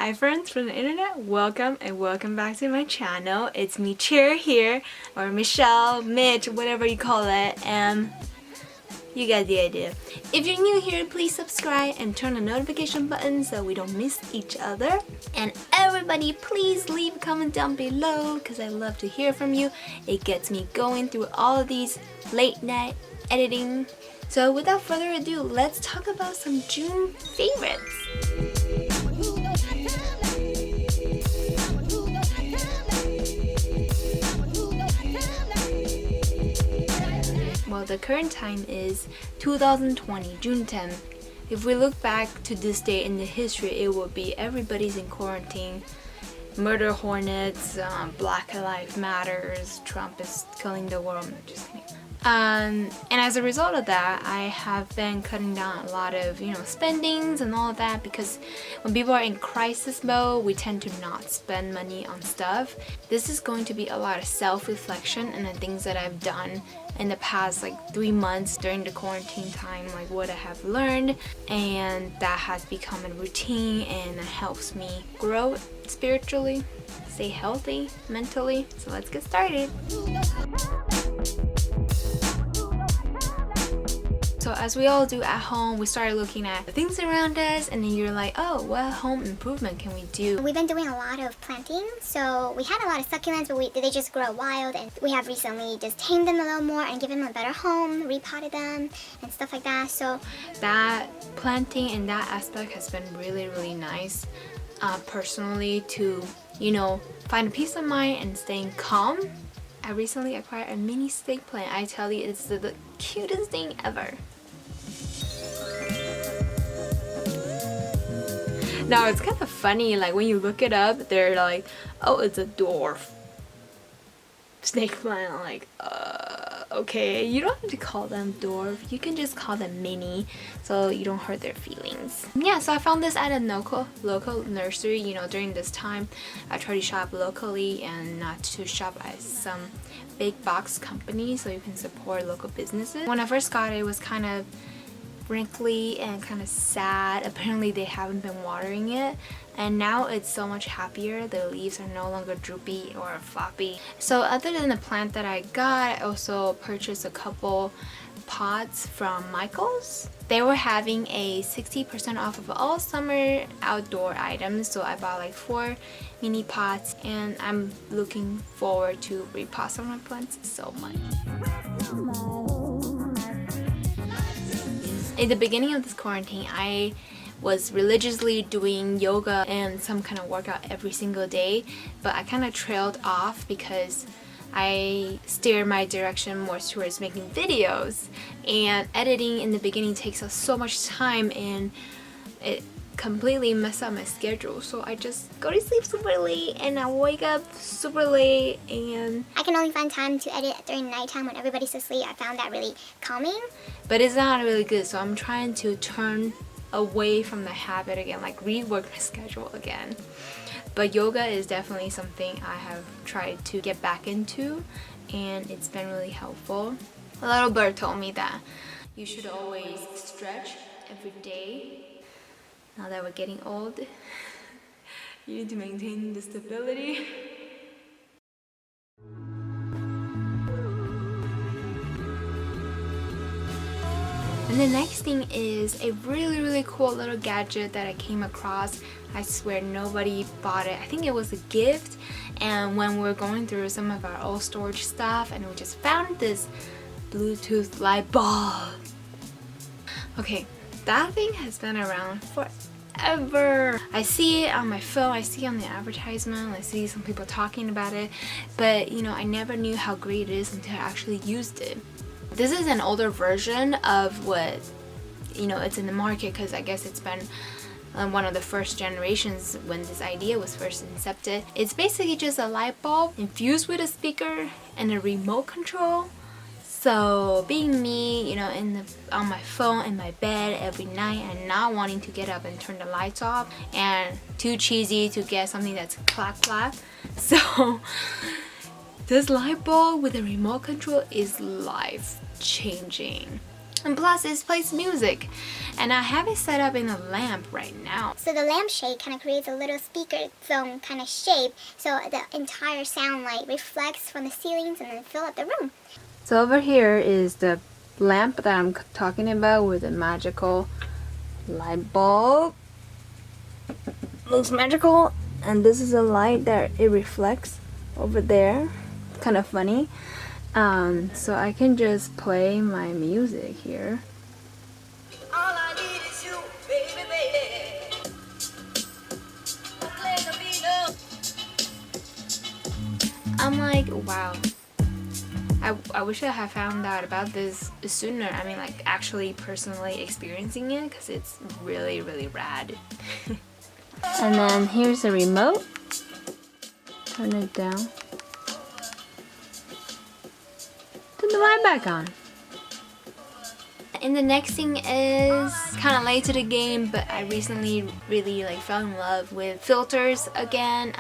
Hi friends from the internet, welcome and welcome back to my channel. It's me, Cheer here, or Michelle, Mitch, whatever you call it, and you get the idea. If you're new here, please subscribe and turn the notification button so we don't miss each other. And everybody, please leave a comment down below because I love to hear from you. It gets me going through all of these late night editing. So without further ado, let's talk about some June favorites. Well, the current time is 2020, June 10th. If we look back to this day in the history, it will be everybody's in quarantine. Murder hornets, Black Lives Matters, Trump is killing the world. No, just kidding. And as a result of that, I have been cutting down a lot of, spendings and all of that, because when people are in crisis mode, we tend to not spend money on stuff. This is going to be a lot of self-reflection and the things that I've done in the past 3 months during the quarantine time, like what I have learned, and that has become a routine and it helps me grow spiritually, stay healthy mentally. So let's get started. So as we all do at home, we started looking at the things around us, and then you're like, oh, what home improvement can we do? We've been doing a lot of planting, so we had a lot of succulents, but they just grow wild, and we have recently just tamed them a little more and given them a better home, repotted them, and stuff like that. So that planting and that aspect has been really, really nice, personally, to, find a peace of mind and staying calm. I recently acquired a mini snake plant. I tell you, it's the cutest thing ever. Now it's kind of funny, when you look it up, they're like, oh, it's a dwarf snake plant. I'm like, okay, you don't have to call them dwarf, you can just call them mini so you don't hurt their feelings. Yeah, so I found this at a local nursery. During this time I try to shop locally and not to shop at some big box companies, so you can support local businesses. When I first got it, it was kind of wrinkly and kind of sad. Apparently they haven't been watering it, and now it's so much happier. The leaves are no longer droopy or floppy. So other than the plant that I got, I also purchased a couple pots from Michael's. They were having a 60% off of all summer outdoor items, so I bought 4 mini pots, and I'm looking forward to repot some of my plants so much. In the beginning of this quarantine, I was religiously doing yoga and some kind of workout every single day, but I kind of trailed off because I steered my direction more towards making videos, and editing in the beginning takes us so much time and it completely messed up my schedule. So I just go to sleep super late and I wake up super late, and I can only find time to edit during nighttime when everybody's asleep. I found that really calming. But it's not really good, so I'm trying to turn away from the habit again, rework my schedule again. But yoga is definitely something I have tried to get back into, and it's been really helpful. A little bird told me that you should always stretch every day. Now that we're getting old, you need to maintain the stability. And the next thing is a really, really cool little gadget that I came across. I swear nobody bought it. I think it was a gift, and when we were going through some of our old storage stuff, and we just found this Bluetooth light bulb. Okay, that thing has been around forever. I see it on my phone, I see it on the advertisement, I see some people talking about it, but I never knew how great it is until I actually used it. This is an older version of what it's in the market, because I guess it's been one of the first generations when this idea was first incepted. It's basically just a light bulb infused with a speaker and a remote control. So being me, on my phone in my bed every night and not wanting to get up and turn the lights off, and too cheesy to get something that's clap clap, so this light bulb with a remote control is life changing. And plus it plays music. And I have it set up in a lamp right now. So the lampshade kind of creates a little speaker zone kind of shape, so the entire sound light reflects from the ceilings and then fill up the room. So over here is the lamp that I'm talking about with a magical light bulb. Looks magical. And this is a light that it reflects over there. Kind of funny. So I can just play my music here. All I need is you, baby, baby. I'm like, wow. I wish I had found out about this sooner. I mean, like actually personally experiencing it, because it's really, really rad. And then here's the remote. Turn it down. Turn the light back on. And the next thing is kind of late to the game, but I recently really fell in love with filters again.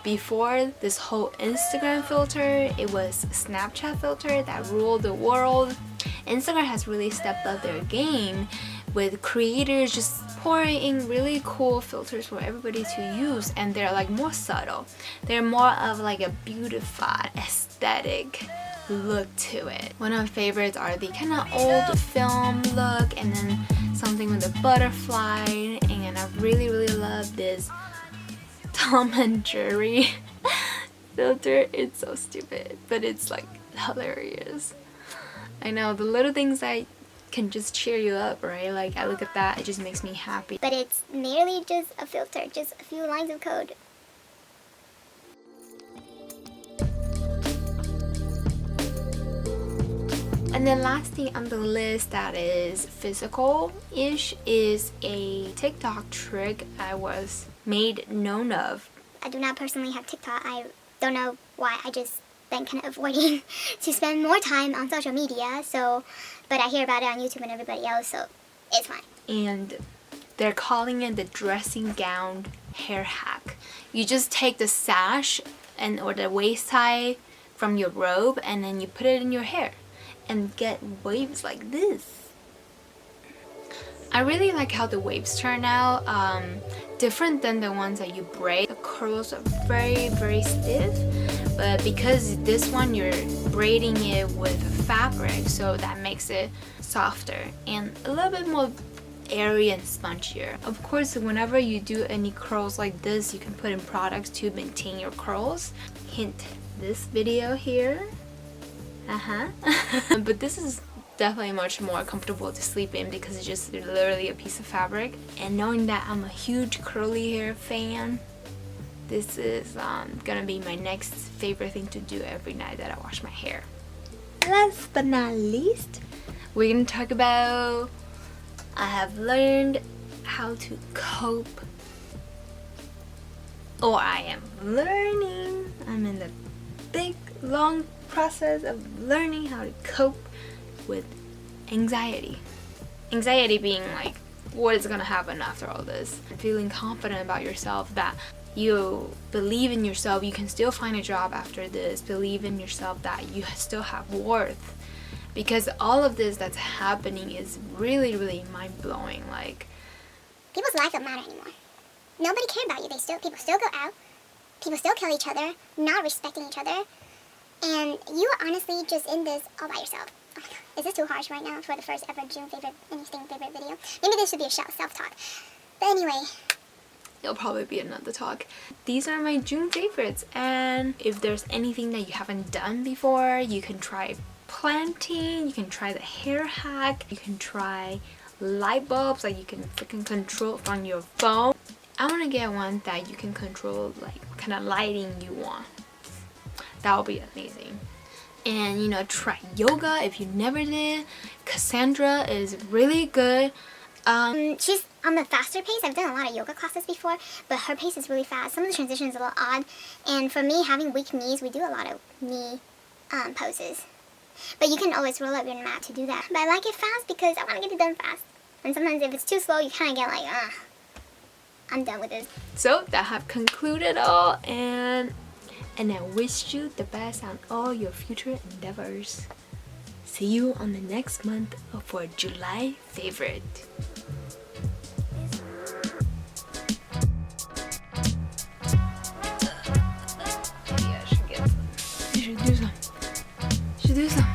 Before this whole Instagram filter, it was Snapchat filter that ruled the world. Instagram has really stepped up their game with creators just pouring in really cool filters for everybody to use, and they're like more subtle. They're more of like a beautified aesthetic look to it. One of my favorites are the kind of old film look, and then something with a butterfly, and I really love this Tom and Jerry filter. It's so stupid, but it's like hilarious. I know, the little things that can just cheer you up, right? Like I look at that, it just makes me happy. But it's merely just a filter, just a few lines of code. And the last thing on the list that is physical-ish is a TikTok trick I was made known of. I do not personally have TikTok. I don't know why. I just been kind of avoiding to spend more time on social media. So, but I hear about it on YouTube and everybody else, so it's fine. And they're calling it the dressing gown hair hack. You just take the sash or the waist tie from your robe, and then you put it in your hair and get waves like this. I really like how the waves turn out. Different than the ones that you braid. The curls are very stiff, but because this one you're braiding it with fabric, so that makes it softer and a little bit more airy and spongier. Of course, whenever you do any curls like this, you can put in products to maintain your curls. Hint, this video here. But this is definitely much more comfortable to sleep in because it's just literally a piece of fabric. And knowing that I'm a huge curly hair fan, this is gonna be my next favorite thing to do every night that I wash my hair. Last but not least, we're gonna talk about I have learned how to cope, or I am learning. I'm in the big long process of learning how to cope with anxiety. Anxiety being like, what is gonna happen after all this? Feeling confident about yourself, that you believe in yourself, you can still find a job after this, believe in yourself that you still have worth. Because all of this that's happening is really mind-blowing. Like, People's lives don't matter anymore. Nobody cares about you. People still go out. People still kill each other, not respecting each other. And you are honestly just in this all by yourself. Oh my god, is this too harsh right now for the first ever June favorite video? Maybe this should be a self-talk. But anyway, it'll probably be another talk. These are my June favorites, and if there's anything that you haven't done before, you can try planting, you can try the hair hack, you can try light bulbs that you can freaking control from your phone. I want to get one that you can control like what kind of lighting you want. That would be amazing. And you know, try yoga if you never did. Cassandra is really good. she's on the faster pace. I've done a lot of yoga classes before, but her pace is really fast. Some of the transitions are a little odd, and for me, having weak knees, we do a lot of knee poses. But you can always roll up your mat to do that. But I like it fast because I want to get it done fast. And sometimes if it's too slow, you kind of get like, I'm done with this. So that have concluded all, and I wish you the best on all your future endeavors. See you on the next month for July favorite. Maybe I should get some. You should do some.